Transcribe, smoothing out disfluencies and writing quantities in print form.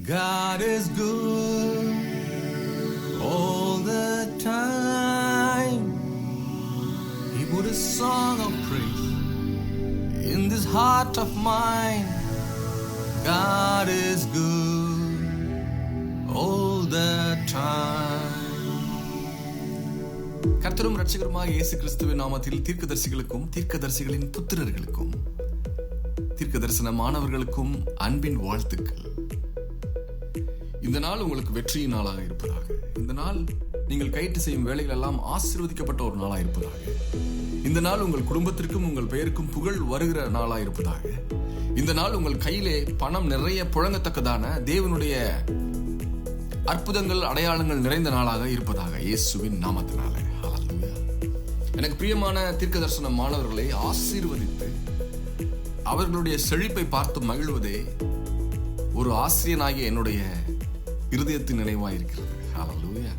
God is good all the time. He put a song of praise in this heart of mine. God is good all the time. கர்த்தரும் இரட்சகருமாக இயேசு கிறிஸ்துவின் நாமத்தில் தீர்க்கதரிசிகளுக்கும் தீர்க்கதரிசிகளின் புத்திரர்களுக்கும் தீர்க்க தரிசனமானவர்களுக்கும் அன்பின் வாழ்த்துக்கள். இந்த நாள் உங்களுக்கு வெற்றியின் நாளாக இருப்பதாக. இந்த நாள் நீங்கள் கைட்டு செய்யும் வேலைகள் எல்லாம் ஆசீர்வதிக்கப்பட்ட ஒரு நாளாக இருப்பதாக. இந்த நாள் உங்கள் குடும்பத்திற்கும் உங்கள் பெயருக்கும் புகழ் வருகிற நாளாக இருப்பதாக. இந்த நாள் உங்கள் கையிலே பணம் நிறைய புழங்கத்தக்கதான தேவனுடைய அற்புதங்கள் அடையாளங்கள் நிறைந்த நாளாக இருப்பதாக இயேசுவின் நாமத்தினாலே. ஹல்லேலூயா. எனக்கு பிரியமான தீர்க்க தரிசன மாணவர்களை ஆசீர்வதித்து அவர்களுடைய செழிப்பை பார்த்து மகிழ்வதே ஒரு ஆசிரியனாகிய என்னுடைய இருதயத்தின் நினைவாயிருக்கிறது. ஹல்லேலூயா.